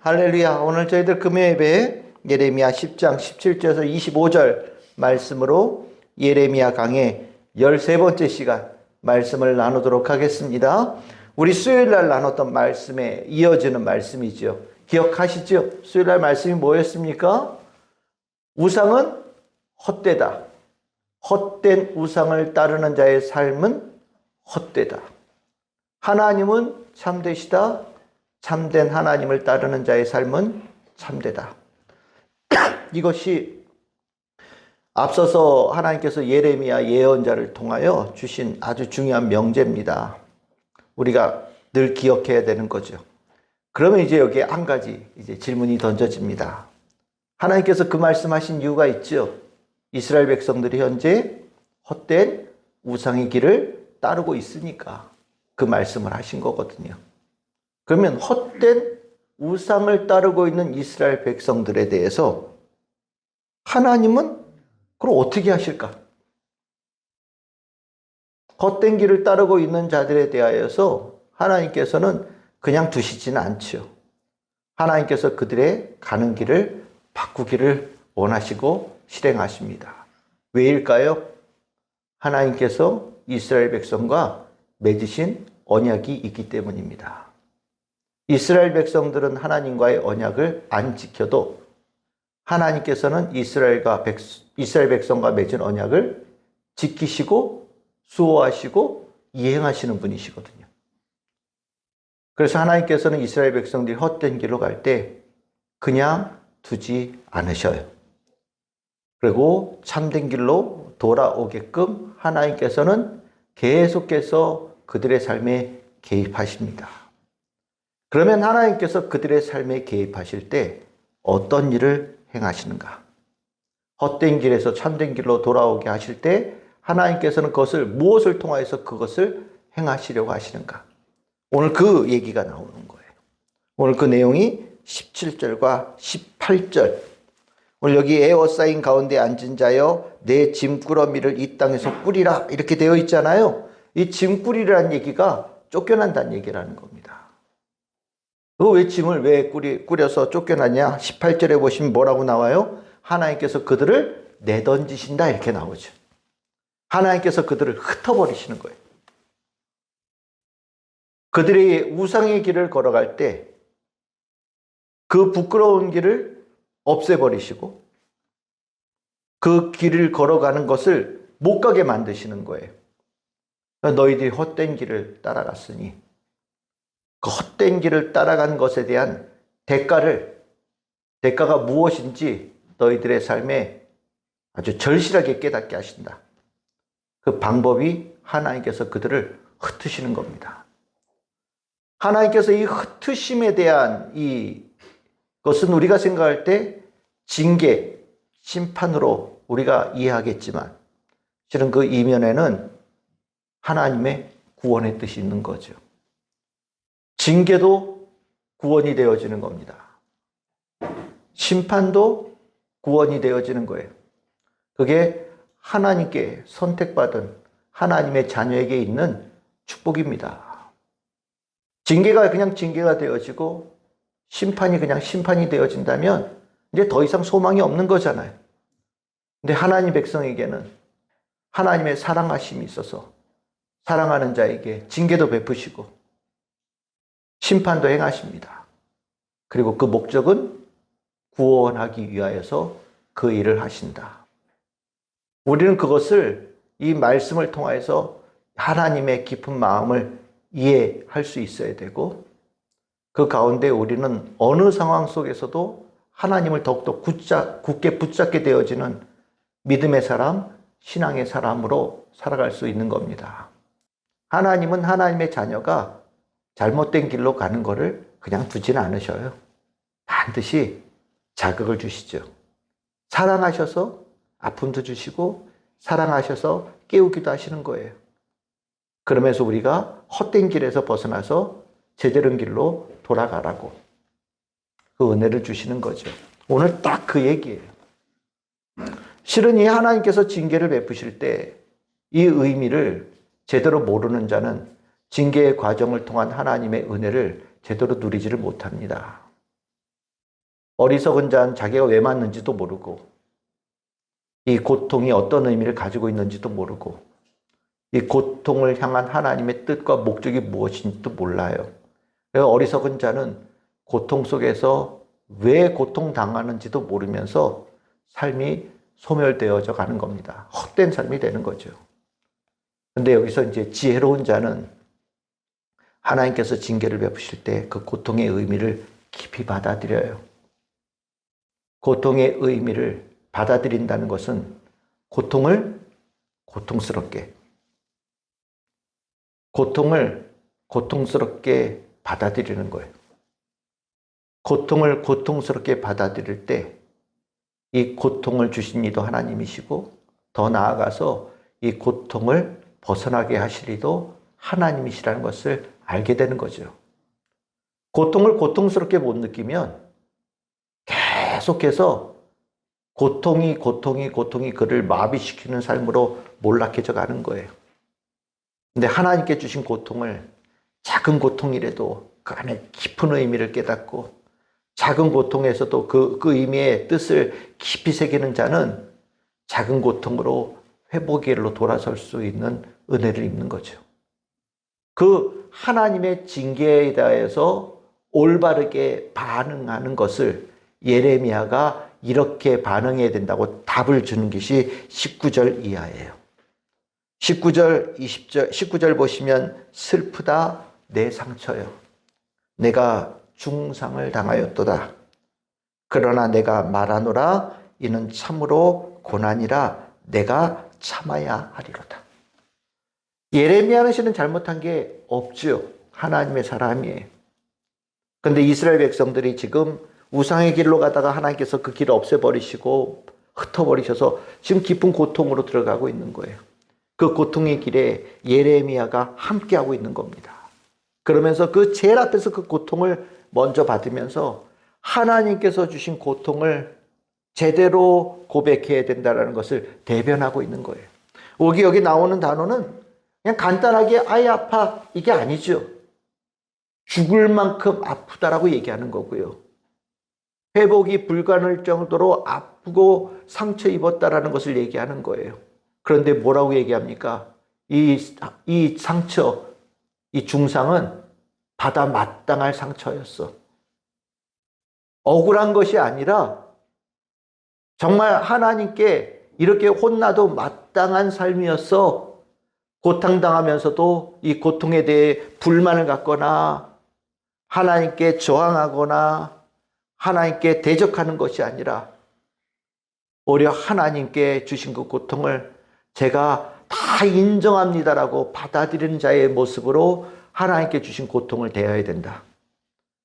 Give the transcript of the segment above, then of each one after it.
할렐루야. 오늘 저희들 금요예배 예레미야 10장 17절에서 25절 말씀으로 예레미야 강의 13번째 시간 말씀을 나누도록 하겠습니다. 우리 수요일날 나눴던 말씀에 이어지는 말씀이죠. 기억하시죠? 수요일날 말씀이 뭐였습니까? 우상은 헛되다. 헛된 우상을 따르는 자의 삶은 헛되다. 하나님은 참되시다. 참된 하나님을 따르는 자의 삶은 참되다. 이것이 앞서서 하나님께서 예레미야 예언자를 통하여 주신 아주 중요한 명제입니다. 우리가 늘 기억해야 되는 거죠. 그러면 이제 여기에 한 가지 질문이 던져집니다. 하나님께서 그 말씀하신 이유가 있죠. 이스라엘 백성들이 현재 헛된 우상의 길을 따르고 있으니까 그 말씀을 하신 거거든요. 그러면 헛된 우상을 따르고 있는 이스라엘 백성들에 대해서 하나님은 그럼 어떻게 하실까? 헛된 길을 따르고 있는 자들에 대하여서 하나님께서는 그냥 두시지는 않죠. 하나님께서 그들의 가는 길을 바꾸기를 원하시고 실행하십니다. 왜일까요? 하나님께서 이스라엘 백성과 맺으신 언약이 있기 때문입니다. 이스라엘 백성들은 하나님과의 언약을 안 지켜도 하나님께서는 이스라엘 백성과 맺은 언약을 지키시고 수호하시고 이행하시는 분이시거든요. 그래서 하나님께서는 이스라엘 백성들이 헛된 길로 갈 때 그냥 두지 않으셔요. 그리고 참된 길로 돌아오게끔 하나님께서는 계속해서 그들의 삶에 개입하십니다. 그러면 하나님께서 그들의 삶에 개입하실 때 어떤 일을 행하시는가? 헛된 길에서 참된 길로 돌아오게 하실 때 하나님께서는 그것을 무엇을 통하여서 그것을 행하시려고 하시는가? 오늘 그 얘기가 나오는 거예요. 오늘 그 내용이 17절과 18절. 오늘 여기 에워싸인 가운데 앉은 자여 내 짐꾸러미를 이 땅에서 꾸리라 이렇게 되어 있잖아요. 이 짐꾸리라는 얘기가 쫓겨난다는 얘기라는 겁니다. 왜 짐을 왜 꾸려서 쫓겨나냐? 18절에 보시면 뭐라고 나와요? 하나님께서 그들을 내던지신다 이렇게 나오죠. 하나님께서 그들을 흩어버리시는 거예요. 그들이 우상의 길을 걸어갈 때 그 부끄러운 길을 없애버리시고 그 길을 걸어가는 것을 못 가게 만드시는 거예요. 너희들이 헛된 길을 따라갔으니 그 헛된 길을 따라간 것에 대한 대가가 무엇인지 너희들의 삶에 아주 절실하게 깨닫게 하신다. 그 방법이 하나님께서 그들을 흩으시는 겁니다. 하나님께서 이 흩으심에 대한 이것은 우리가 생각할 때 징계, 심판으로 우리가 이해하겠지만 실은 그 이면에는 하나님의 구원의 뜻이 있는 거죠. 징계도 구원이 되어지는 겁니다. 심판도 구원이 되어지는 거예요. 그게 하나님께 선택받은 하나님의 자녀에게 있는 축복입니다. 징계가 그냥 징계가 되어지고 심판이 그냥 심판이 되어진다면 이제 더 이상 소망이 없는 거잖아요. 근데 하나님 백성에게는 하나님의 사랑하심이 있어서 사랑하는 자에게 징계도 베푸시고 심판도 행하십니다. 그리고 그 목적은 구원하기 위하여서 그 일을 하신다. 우리는 그것을 이 말씀을 통해서 하나님의 깊은 마음을 이해할 수 있어야 되고 그 가운데 우리는 어느 상황 속에서도 하나님을 더욱더 굳게 붙잡게 되어지는 믿음의 사람, 신앙의 사람으로 살아갈 수 있는 겁니다. 하나님은 하나님의 자녀가 잘못된 길로 가는 것을 그냥 두지는 않으셔요. 반드시 자극을 주시죠. 사랑하셔서 아픔도 주시고 사랑하셔서 깨우기도 하시는 거예요. 그러면서 우리가 헛된 길에서 벗어나서 제대로 길로 돌아가라고 그 은혜를 주시는 거죠. 오늘 딱 그 얘기예요. 실은 이 하나님께서 징계를 베푸실 때 이 의미를 제대로 모르는 자는 징계의 과정을 통한 하나님의 은혜를 제대로 누리지를 못합니다. 어리석은 자는 자기가 왜 맞는지도 모르고 이 고통이 어떤 의미를 가지고 있는지도 모르고 이 고통을 향한 하나님의 뜻과 목적이 무엇인지도 몰라요. 어리석은 자는 고통 속에서 왜 고통당하는지도 모르면서 삶이 소멸되어져 가는 겁니다. 헛된 삶이 되는 거죠. 근데 여기서 이제 지혜로운 자는 하나님께서 징계를 베푸실 때 그 고통의 의미를 깊이 받아들여요. 고통의 의미를 받아들인다는 것은 고통을 고통스럽게, 고통을 고통스럽게 받아들이는 거예요. 고통을 고통스럽게 받아들일 때 이 고통을 주신 이도 하나님이시고 더 나아가서 이 고통을 벗어나게 하실 이도 하나님이시라는 것을 알게 되는 거죠. 고통을 고통스럽게 못 느끼면 계속해서 고통이 그를 마비시키는 삶으로 몰락해져 가는 거예요. 근데 하나님께 주신 고통을 작은 고통이라도 그 안에 깊은 의미를 깨닫고 작은 고통에서도 그 의미의 뜻을 깊이 새기는 자는 작은 고통으로 회복의 길로 돌아설 수 있는 은혜를 입는 거죠. 그 하나님의 징계에 대해서 올바르게 반응하는 것을 예레미야가 이렇게 반응해야 된다고 답을 주는 것이 19절 이하예요. 19절, 20절, 19절 보시면 슬프다 내 상처여. 내가 중상을 당하였도다. 그러나 내가 말하노라 이는 참으로 고난이라 내가 참아야 하리로다. 예레미야는 실은 잘못한 게 없죠. 하나님의 사람이에요. 그런데 이스라엘 백성들이 지금 우상의 길로 가다가 하나님께서 그 길을 없애버리시고 흩어버리셔서 지금 깊은 고통으로 들어가고 있는 거예요. 그 고통의 길에 예레미야가 함께하고 있는 겁니다. 그러면서 그 제일 앞에서 그 고통을 먼저 받으면서 하나님께서 주신 고통을 제대로 고백해야 된다는 것을 대변하고 있는 거예요. 여기 나오는 단어는 그냥 간단하게 아이 아파 이게 아니죠. 죽을 만큼 아프다라고 얘기하는 거고요. 회복이 불가능할 정도로 아프고 상처 입었다라는 것을 얘기하는 거예요. 그런데 뭐라고 얘기합니까? 이 상처, 이 중상은 받아 마땅할 상처였어. 억울한 것이 아니라 정말 하나님께 이렇게 혼나도 마땅한 삶이었어. 고통당하면서도 이 고통에 대해 불만을 갖거나 하나님께 저항하거나 하나님께 대적하는 것이 아니라 오히려 하나님께 주신 그 고통을 제가 다 인정합니다라고 받아들이는 자의 모습으로 하나님께 주신 고통을 대해야 된다.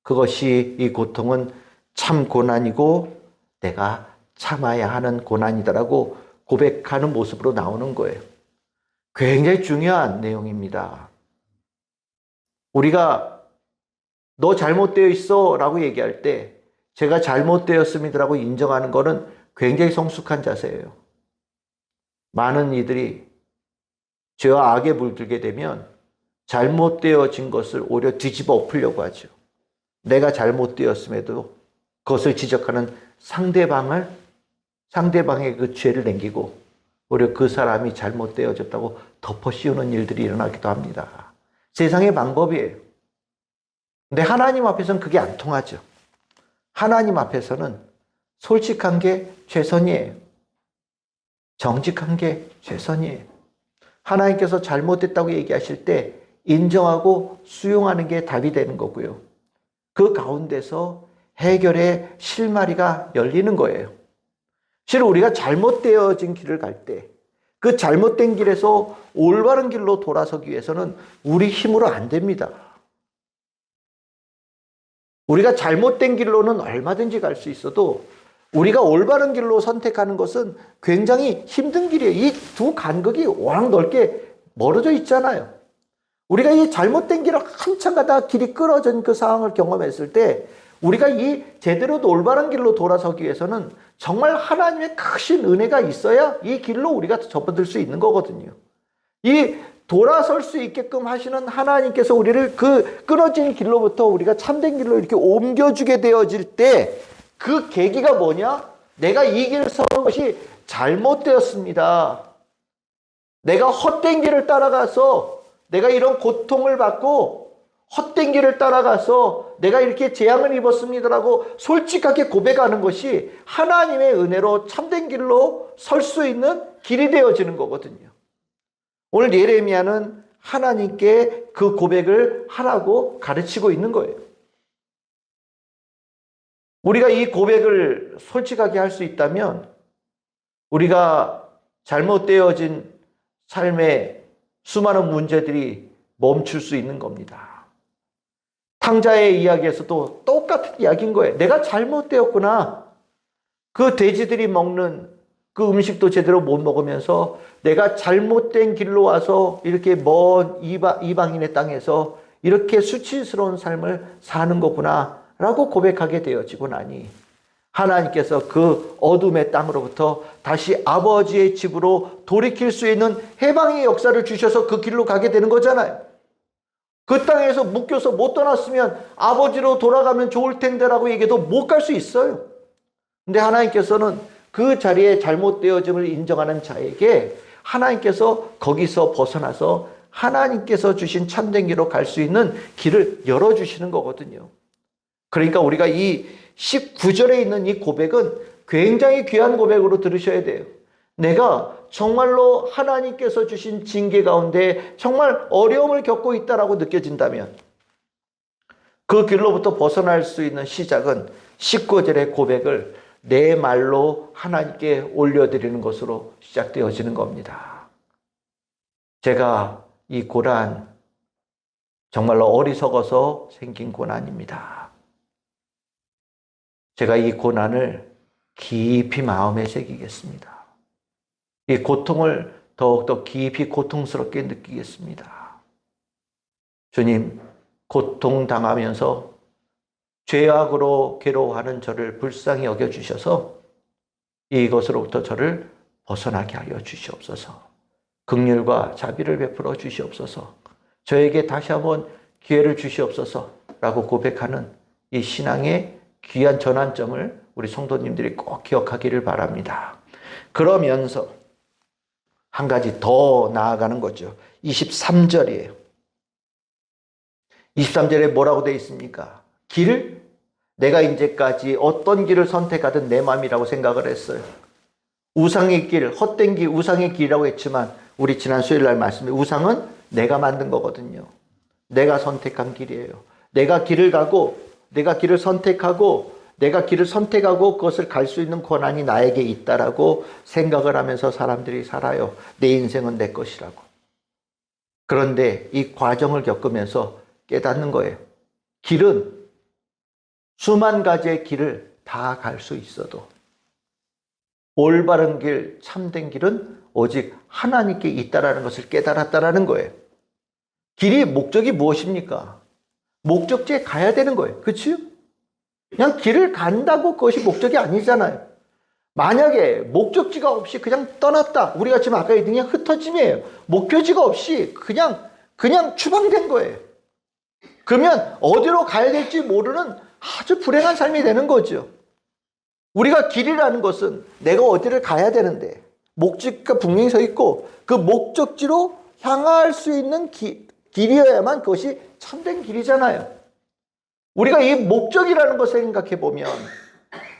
그것이 이 고통은 참 고난이고 내가 참아야 하는 고난이다라고 고백하는 모습으로 나오는 거예요. 굉장히 중요한 내용입니다. 우리가 너 잘못되어 있어 라고 얘기할 때 제가 잘못되었습니다라고 인정하는 것은 굉장히 성숙한 자세예요. 많은 이들이 죄와 악에 물들게 되면 잘못되어진 것을 오히려 뒤집어 엎으려고 하죠. 내가 잘못되었음에도 그것을 지적하는 상대방의 그 죄를 남기고 오히려 그 사람이 잘못되어졌다고 덮어 씌우는 일들이 일어나기도 합니다. 세상의 방법이에요. 근데 하나님 앞에서는 그게 안 통하죠. 하나님 앞에서는 솔직한 게 최선이에요. 정직한 게 최선이에요. 하나님께서 잘못됐다고 얘기하실 때 인정하고 수용하는 게 답이 되는 거고요. 그 가운데서 해결의 실마리가 열리는 거예요. 실은 우리가 잘못되어진 길을 갈 때 그 잘못된 길에서 올바른 길로 돌아서기 위해서는 우리 힘으로 안 됩니다. 우리가 잘못된 길로는 얼마든지 갈 수 있어도 우리가 올바른 길로 선택하는 것은 굉장히 힘든 길이에요. 이 두 간극이 워낙 넓게 멀어져 있잖아요. 우리가 이 잘못된 길을 한참 가다가 길이 끊어진 그 상황을 경험했을 때 우리가 이 제대로 올바른 길로 돌아서기 위해서는 정말 하나님의 크신 은혜가 있어야 이 길로 우리가 접어들 수 있는 거거든요. 이 돌아설 수 있게끔 하시는 하나님께서 우리를 그 끊어진 길로부터 우리가 참된 길로 이렇게 옮겨주게 되어질 때 그 계기가 뭐냐? 내가 이 길을 서는 것이 잘못되었습니다. 내가 헛된 길을 따라가서 내가 이런 고통을 받고 헛된 길을 따라가서 내가 이렇게 재앙을 입었습니다라고 솔직하게 고백하는 것이 하나님의 은혜로 참된 길로 설 수 있는 길이 되어지는 거거든요. 오늘 예레미야는 하나님께 그 고백을 하라고 가르치고 있는 거예요. 우리가 이 고백을 솔직하게 할 수 있다면 우리가 잘못되어진 삶의 수많은 문제들이 멈출 수 있는 겁니다. 탕자의 이야기에서도 똑같은 이야기인 거예요. 내가 잘못되었구나. 그 돼지들이 먹는 그 음식도 제대로 못 먹으면서 내가 잘못된 길로 와서 이렇게 먼 이방인의 땅에서 이렇게 수치스러운 삶을 사는 거구나 라고 고백하게 되어지고 나니 하나님께서 그 어둠의 땅으로부터 다시 아버지의 집으로 돌이킬 수 있는 해방의 역사를 주셔서 그 길로 가게 되는 거잖아요. 그 땅에서 묶여서 못 떠났으면 아버지로 돌아가면 좋을 텐데라고 얘기해도 못 갈 수 있어요. 근데 하나님께서는 그 자리에 잘못되어짐을 인정하는 자에게 하나님께서 거기서 벗어나서 하나님께서 주신 참된 길로 갈 수 있는 길을 열어주시는 거거든요. 그러니까 우리가 이 19절에 있는 이 고백은 굉장히 귀한 고백으로 들으셔야 돼요. 내가 정말로 하나님께서 주신 징계 가운데 정말 어려움을 겪고 있다라고 느껴진다면 그 길로부터 벗어날 수 있는 시작은 19절의 고백을 내 말로 하나님께 올려드리는 것으로 시작되어지는 겁니다. 제가 이 고난 정말로 어리석어서 생긴 고난입니다. 제가 이 고난을 깊이 마음에 새기겠습니다. 이 고통을 더욱더 깊이 고통스럽게 느끼겠습니다. 주님, 고통당하면서 죄악으로 괴로워하는 저를 불쌍히 여겨주셔서 이것으로부터 저를 벗어나게 하여 주시옵소서. 긍휼과 자비를 베풀어 주시옵소서. 저에게 다시 한번 기회를 주시옵소서 라고 고백하는 이 신앙의 귀한 전환점을 우리 성도님들이 꼭 기억하기를 바랍니다. 그러면서 한 가지 더 나아가는 거죠. 23절이에요. 23절에 뭐라고 되어 있습니까? 길? 내가 이제까지 어떤 길을 선택하든 내 마음이라고 생각을 했어요. 우상의 길, 헛된 길, 우상의 길이라고 했지만 우리 지난 수요일 날 말씀에 우상은 내가 만든 거거든요. 내가 선택한 길이에요. 내가 길을 가고 내가 길을 선택하고 그것을 갈 수 있는 권한이 나에게 있다라고 생각을 하면서 사람들이 살아요. 내 인생은 내 것이라고. 그런데 이 과정을 겪으면서 깨닫는 거예요. 길은 수만 가지의 길을 다 갈 수 있어도 올바른 길, 참된 길은 오직 하나님께 있다라는 것을 깨달았다라는 거예요. 길이 목적이 무엇입니까? 목적지에 가야 되는 거예요. 그렇죠? 그냥 길을 간다고 그것이 목적이 아니잖아요. 만약에 목적지가 없이 그냥 떠났다. 우리가 지금 아까 얘기한 그냥 흩어짐이에요. 목표지가 없이 그냥 추방된 거예요. 그러면 어디로 가야 될지 모르는 아주 불행한 삶이 되는 거죠. 우리가 길이라는 것은 내가 어디를 가야 되는데 목적지가 분명히 서 있고 그 목적지로 향할 수 있는 길이어야만 그것이 참된 길이잖아요. 우리가 이 목적이라는 것을 생각해 보면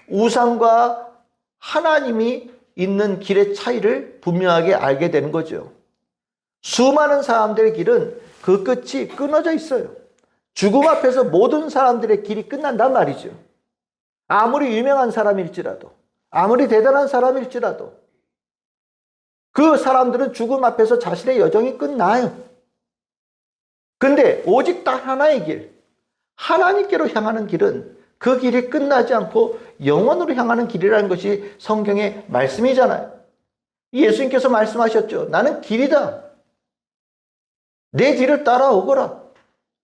우상과 하나님이 있는 길의 차이를 분명하게 알게 되는 거죠. 수많은 사람들의 길은 그 끝이 끊어져 있어요. 죽음 앞에서 모든 사람들의 길이 끝난단 말이죠. 아무리 유명한 사람일지라도, 아무리 대단한 사람일지라도 그 사람들은 죽음 앞에서 자신의 여정이 끝나요. 근데 오직 딱 하나의 길, 하나님께로 향하는 길은 그 길이 끝나지 않고 영원으로 향하는 길이라는 것이 성경의 말씀이잖아요. 예수님께서 말씀하셨죠. 나는 길이다. 내 뒤를 따라오거라.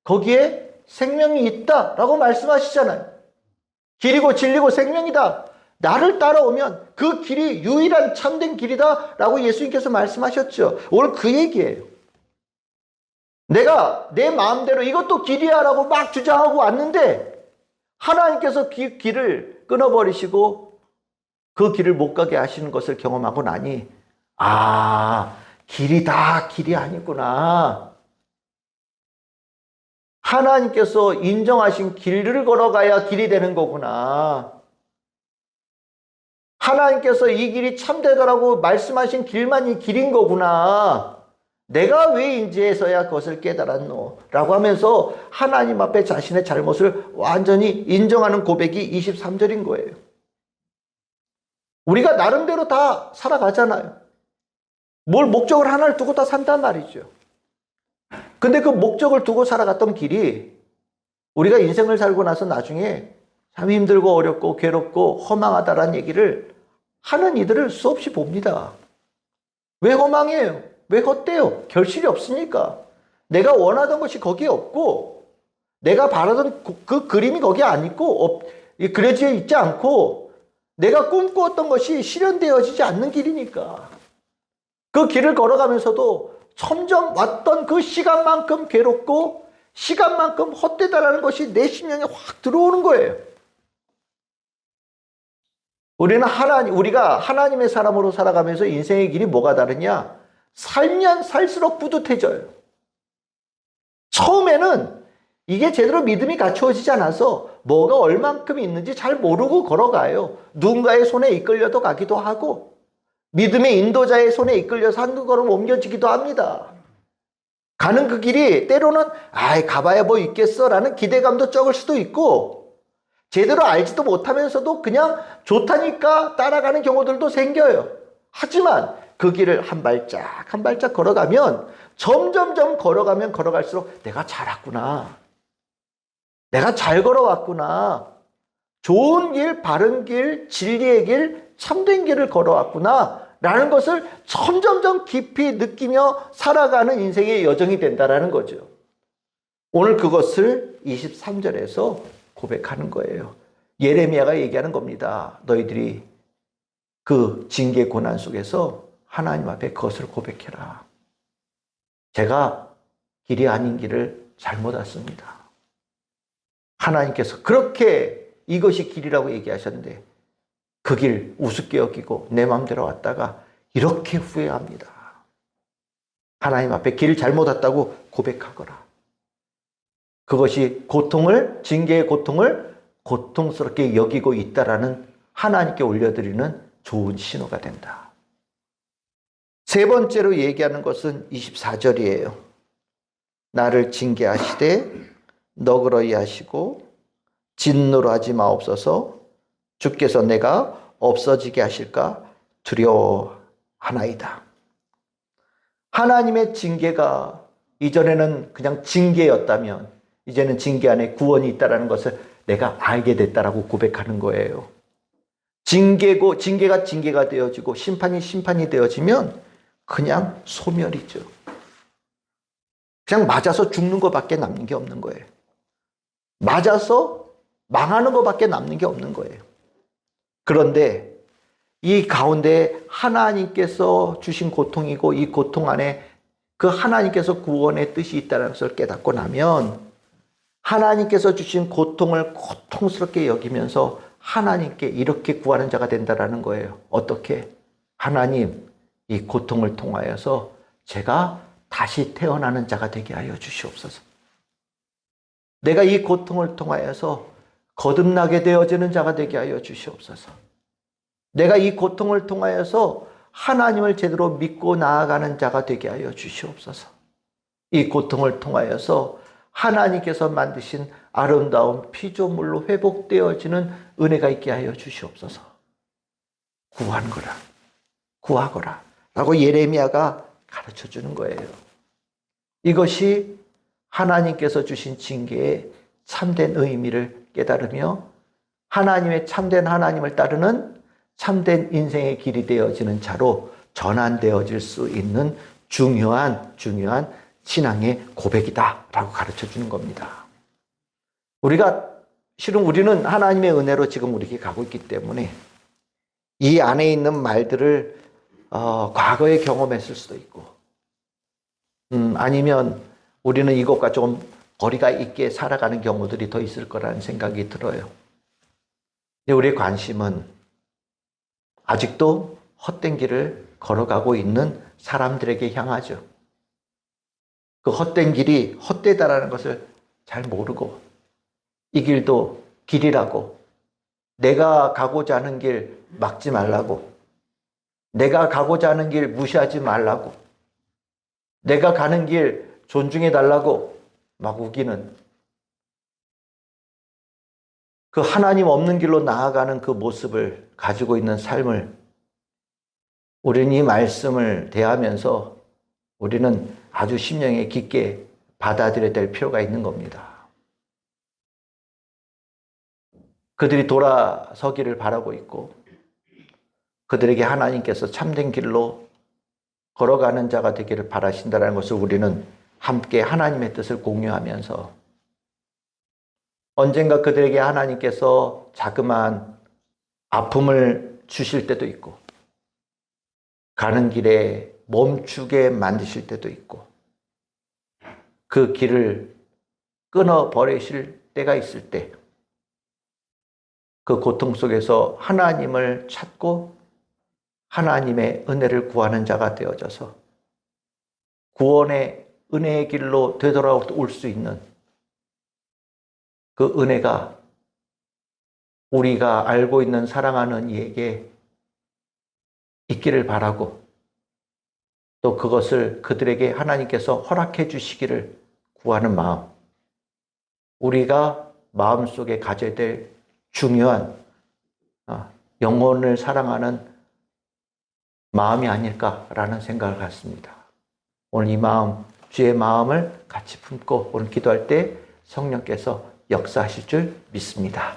거기에 생명이 있다라고 말씀하시잖아요. 길이고 진리고 생명이다. 나를 따라오면 그 길이 유일한 참된 길이다라고 예수님께서 말씀하셨죠. 오늘 그 얘기예요. 내가 내 마음대로 이것도 길이야 라고 막 주장하고 왔는데 하나님께서 길을 끊어버리시고 그 길을 못 가게 하시는 것을 경험하고 나니, 아, 길이 다 길이 아니구나. 하나님께서 인정하신 길을 걸어가야 길이 되는 거구나. 하나님께서 이 길이 참되더라고 말씀하신 길만이 길인 거구나. 내가 왜 인지해서야 그것을 깨달았노? 라고 하면서 하나님 앞에 자신의 잘못을 완전히 인정하는 고백이 23절인 거예요. 우리가 나름대로 다 살아가잖아요. 뭘 목적을 하나를 두고 다 산단 말이죠. 근데 그 목적을 두고 살아갔던 길이 우리가 인생을 살고 나서 나중에 참 힘들고 어렵고 괴롭고 허망하다라는 얘기를 하는 이들을 수없이 봅니다. 왜 허망해요? 왜 헛돼요? 결실이 없으니까. 내가 원하던 것이 거기에 없고, 내가 바라던 그 그림이 거기에 안 있고, 그려져 있지 않고, 내가 꿈꾸었던 것이 실현되어지지 않는 길이니까. 그 길을 걸어가면서도 점점 왔던 그 시간만큼 괴롭고, 시간만큼 헛되다라는 것이 내 심령에 확 들어오는 거예요. 우리가 하나님의 사람으로 살아가면서 인생의 길이 뭐가 다르냐? 살면 살수록 뿌듯해져요. 처음에는 이게 제대로 믿음이 갖추어지지 않아서 뭐가 얼만큼 있는지 잘 모르고 걸어가요. 누군가의 손에 이끌려도 가기도 하고 믿음의 인도자의 손에 이끌려서 한두 걸음 옮겨지기도 합니다. 가는 그 길이 때로는 가봐야 뭐 있겠어 라는 기대감도 적을 수도 있고 제대로 알지도 못하면서도 그냥 좋다니까 따라가는 경우들도 생겨요. 하지만 그 길을 한 발짝 한 발짝 걸어가면 점점점 걸어가면 걸어갈수록 내가 잘 왔구나. 내가 잘 걸어왔구나. 좋은 길, 바른 길, 진리의 길, 참된 길을 걸어왔구나. 라는 것을 점점점 깊이 느끼며 살아가는 인생의 여정이 된다라는 거죠. 오늘 그것을 23절에서 고백하는 거예요. 예레미야가 얘기하는 겁니다. 너희들이 그 징계 고난 속에서 하나님 앞에 그것을 고백해라. 제가 길이 아닌 길을 잘못 왔습니다. 하나님께서 그렇게 이것이 길이라고 얘기하셨는데 그 길 우습게 여기고 내 마음대로 왔다가 이렇게 후회합니다. 하나님 앞에 길을 잘못 왔다고 고백하거라. 그것이 징계의 고통을 고통스럽게 여기고 있다라는 하나님께 올려드리는 좋은 신호가 된다. 세 번째로 얘기하는 것은 24절이에요. 나를 징계하시되 너그러이 하시고 진노로 하지 마옵소서. 주께서 내가 없어지게 하실까 두려워하나이다. 하나님의 징계가 이전에는 그냥 징계였다면 이제는 징계 안에 구원이 있다는 것을 내가 알게 됐다라고 고백하는 거예요. 징계가 되어지고 심판이 되어지면 그냥 소멸이죠. 그냥 맞아서 죽는 것밖에 남는 게 없는 거예요. 맞아서 망하는 것밖에 남는 게 없는 거예요. 그런데 이 가운데 하나님께서 주신 고통이고 이 고통 안에 그 하나님께서 구원의 뜻이 있다는 것을 깨닫고 나면 하나님께서 주신 고통을 고통스럽게 여기면서 하나님께 이렇게 구하는 자가 된다는 거예요. 어떻게? 하나님, 이 고통을 통하여서 제가 다시 태어나는 자가 되게 하여 주시옵소서. 내가 이 고통을 통하여서 거듭나게 되어지는 자가 되게 하여 주시옵소서. 내가 이 고통을 통하여서 하나님을 제대로 믿고 나아가는 자가 되게 하여 주시옵소서. 이 고통을 통하여서 하나님께서 만드신 아름다운 피조물로 회복되어지는 은혜가 있게 하여 주시옵소서. 구하거라 라고 예레미야가 가르쳐 주는 거예요. 이것이 하나님께서 주신 징계의 참된 의미를 깨달으며 하나님의 참된 하나님을 따르는 참된 인생의 길이 되어지는 자로 전환되어질 수 있는 중요한 신앙의 고백이다라고 가르쳐 주는 겁니다. 우리는 하나님의 은혜로 지금 우리에게 가고 있기 때문에 이 안에 있는 말들을 과거에 경험했을 수도 있고 아니면 우리는 이것과 조금 거리가 있게 살아가는 경우들이 더 있을 거라는 생각이 들어요. 근데 우리의 관심은 아직도 헛된 길을 걸어가고 있는 사람들에게 향하죠. 그 헛된 길이 헛되다라는 것을 잘 모르고 이 길도 길이라고, 내가 가고자 하는 길 막지 말라고, 내가 가고자 하는 길 무시하지 말라고, 내가 가는 길 존중해 달라고 막 우기는 그 하나님 없는 길로 나아가는 그 모습을 가지고 있는 삶을 우리는 이 말씀을 대하면서 우리는 아주 심령에 깊게 받아들여야 될 필요가 있는 겁니다. 그들이 돌아서기를 바라고 있고 그들에게 하나님께서 참된 길로 걸어가는 자가 되기를 바라신다는 것을 우리는 함께 하나님의 뜻을 공유하면서 언젠가 그들에게 하나님께서 자그마한 아픔을 주실 때도 있고 가는 길에 멈추게 만드실 때도 있고 그 길을 끊어버리실 때가 있을 때 그 고통 속에서 하나님을 찾고 하나님의 은혜를 구하는 자가 되어져서 구원의 은혜의 길로 되돌아올 수 있는 그 은혜가 우리가 알고 있는 사랑하는 이에게 있기를 바라고 또 그것을 그들에게 하나님께서 허락해 주시기를 구하는 마음, 우리가 마음속에 가져야 될 중요한 영혼을 사랑하는 마음이 아닐까라는 생각을 갖습니다. 오늘 이 마음, 주의 마음을 같이 품고 오늘 기도할 때 성령께서 역사하실 줄 믿습니다.